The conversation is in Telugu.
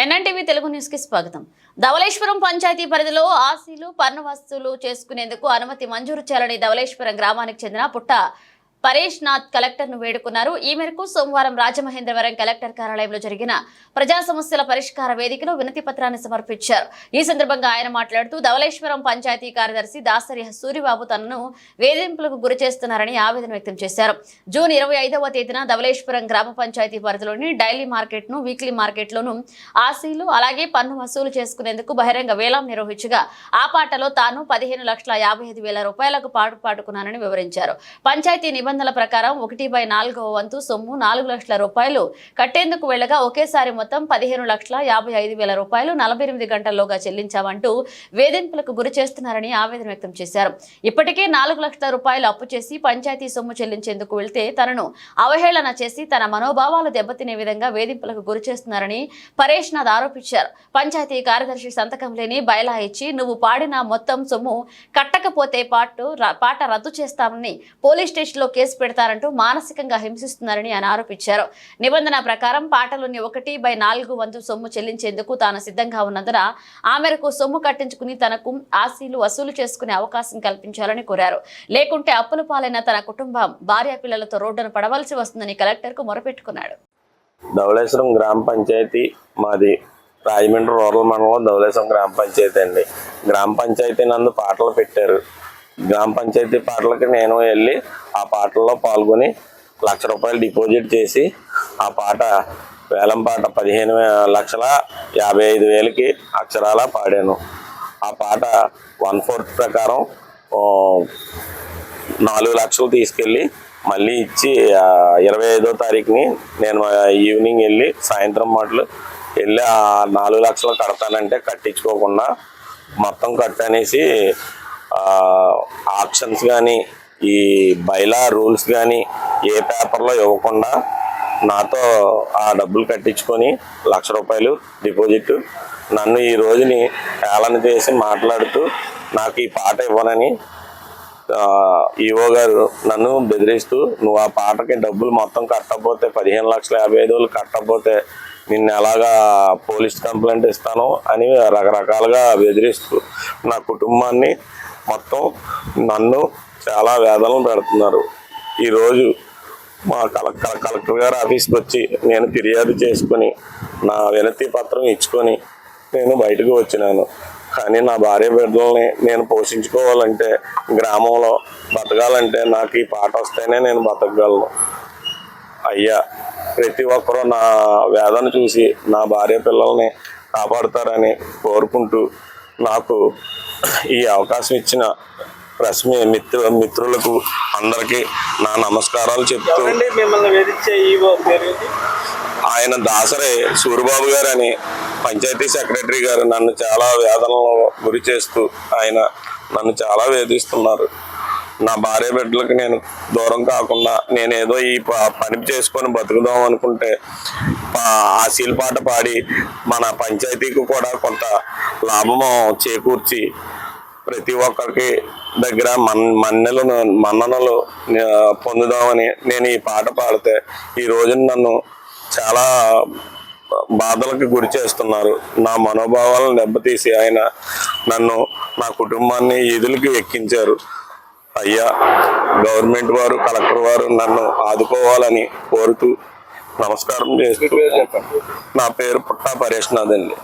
ఎన్ఎన్టీవీ తెలుగు న్యూస్ కి స్వాగతం. ధవళేశ్వరం పంచాయతీ పరిధిలో ఆశీలు పన్ను వసూలు చేసుకునేందుకు అనుమతి మంజూరు చేయాలని ధవళేశ్వరం గ్రామానికి చెందిన పుట్ట పరేష్ నాథ్ కలెక్టర్ ను వేడుకున్నారు. ఈ మేరకు సోమవారం రాజమహేంద్రవరం కలెక్టర్ కార్యాలయంలో జరిగిన ప్రజా సమస్యల పరిష్కార వేదికలో వినతి పత్రాన్ని సమర్పించారు. ఈ సందర్భంగా ఆయన మాట్లాడుతూ ధవళేశ్వరం పంచాయతీ కార్యదర్శి దాసరి సూరిబాబు తనను వేధింపులకు గురి చేస్తున్నారని ఆవేదన వ్యక్తం చేశారు. జూన్ 25వ తేదీన ధవళేశ్వరం గ్రామ పంచాయతీ పరిధిలోని డైలీ మార్కెట్ ను వీక్లీ మార్కెట్ లోను ఆశీలు అలాగే పన్ను వసూలు చేసుకునేందుకు బహిరంగ వేలం నిర్వహించగా ఆ పాటలో తాను 15,55,000 రూపాయలకు పాటుకున్నానని వివరించారు. పంచాయతీ నిబంధనల ప్రకారం 1/4 వంతు సొమ్ము 4 లక్షల రూపాయలు కట్టేందుకు వెళ్లగా ఒకేసారి మొత్తం 15,55,000 రూపాయలు 48 గంటల్లోగా చెల్లించామంటూ వేధింపులకు గురి చేస్తున్నారని ఆవేదన వ్యక్తం చేశారు. ఇప్పటికే 4 లక్షల రూపాయలు అప్పు చేసి పంచాయతీ సొమ్ము చెల్లించేందుకు వెళ్తే తనను అవహేళన చేసి తన మనోభావాలు దెబ్బతినే విధంగా వేధింపులకు గురి చేస్తున్నారని పరేష్ నాథ్ ఆరోపించారు. పంచాయతీ కార్యదర్శి సంతకం లేని బయలా ఇచ్చి నువ్వు పాడిన మొత్తం సొమ్ము కట్టకపోతే పాట రద్దు చేస్తామని పోలీస్ స్టేషన్లో కేసు పెడతారంటూ మానసికంగా హింసిస్తున్నారని ఆయన ఆరోపించారు. నిబంధన ప్రకారం పాటలోని 1/4 వంతు సొమ్ము చెల్లించేందుకు తాను సిద్ధంగా ఉన్నందున ఆ మేరకు సొమ్ము కట్టించుకుని తనకు ఆశీలు వసూలు చేసుకునే అవకాశం కల్పించాలని కోరారు. లేకుంటే అప్పుల పాలైన తన కుటుంబం భార్య పిల్లలతో రోడ్డును పడవలసి వస్తుందని కలెక్టర్ కు మొరపెట్టుకున్నాడు. ధవళేశ్వరం గ్రామ పంచాయతీ మాది రాజమండ్రి రూరల్ మండలం ధవళేశ్వరం గ్రామ పంచాయతీ అండి. గ్రామ పంచాయతీ నందు పాటలు పెట్టారు. గ్రామ పంచాయతీ పాటలకి నేను వెళ్ళి ఆ పాటల్లో పాల్గొని 1 లక్ష రూపాయలు డిపాజిట్ చేసి ఆ పాట వేలం పాట 15,55,000కి అక్షరాలా పాడాను. ఆ పాట 1/4 ప్రకారం 4 లక్షలు తీసుకెళ్ళి మళ్ళీ ఇచ్చి 25వ తారీఖుని నేను ఈవినింగ్ వెళ్ళి సాయంత్రం మాటలు వెళ్ళి ఆ 4 లక్షలు కడతానంటే కట్టించుకోకుండా మొత్తం కట్టనేసి ఆప్షన్స్ కానీ ఈ బైలా రూల్స్ కానీ ఏ పేపర్లో ఇవ్వకుండా నాతో ఆ డబ్బులు కట్టించుకొని 1 లక్ష రూపాయలు డిపాజిట్ నన్ను ఈ రోజుని హేళన చేసి మాట్లాడుతూ నాకు ఈ పాట ఇవ్వనని ఈవో గారు నన్ను బెదిరిస్తూ నువ్వు ఆ పాటకి డబ్బులు మొత్తం కట్టకపోతే 15,55,000 కట్టకపోతే నిన్ను ఎలాగా పోలీస్ కంప్లైంట్ ఇస్తాను అని రకరకాలుగా బెదిరిస్తూ నా కుటుంబాన్ని మొత్తం నన్ను చాలా వేదనలు పెడుతున్నారు. ఈరోజు మా కలెక్టర్ గారి ఆఫీస్కి వచ్చి నేను ఫిర్యాదు చేసుకొని నా వినతి పత్రం ఇచ్చుకొని నేను బయటకు వచ్చినాను. కానీ నా భార్య బిడ్డల్ని నేను పోషించుకోవాలంటే గ్రామంలో బతకాలంటే నాకు ఈ పాట వస్తేనే నేను బతకగలను. అయ్యా ప్రతి ఒక్కరూ నా వేదన చూసి నా భార్య పిల్లల్ని కాపాడుతారని కోరుకుంటూ నాకు ఈ అవకాశం ఇచ్చిన ప్రెస్ మిత్రులకు అందరికీ నా నమస్కారాలు చెప్తూ ఆయన దాసరి సూరిబాబు గారు అని పంచాయతీ సెక్రటరీ గారు నన్ను చాలా వేదనలో గురి చేస్తూ ఆయన నన్ను చాలా వేధిస్తున్నారు. నా భార్య బిడ్డలకు నేను దూరం కాకుండా నేనేదో ఈ పని చేసుకొని బతుకుదాం అనుకుంటే ఆశీల పాట పాడి మన పంచాయతీకి కూడా కొంత లాభము చేకూర్చి ప్రతి ఒక్కరికి దగ్గర మన్ననలు పొందుదామని నేను ఈ పాట పాడితే ఈ రోజున నన్ను చాలా బాధలకు గురి చేస్తున్నారు. నా మనోభావాలను దెబ్బతీసి ఆయన నన్ను నా కుటుంబాన్ని ఈదులకి ఎక్కించారు. అయ్యా గవర్నమెంట్ వారు కలెక్టర్ వారు నన్ను ఆదుకోవాలని కోరుతూ నమస్కారం చేస్తూ నా పేరు పుట్ట పరేష్ నాథ్ అండి.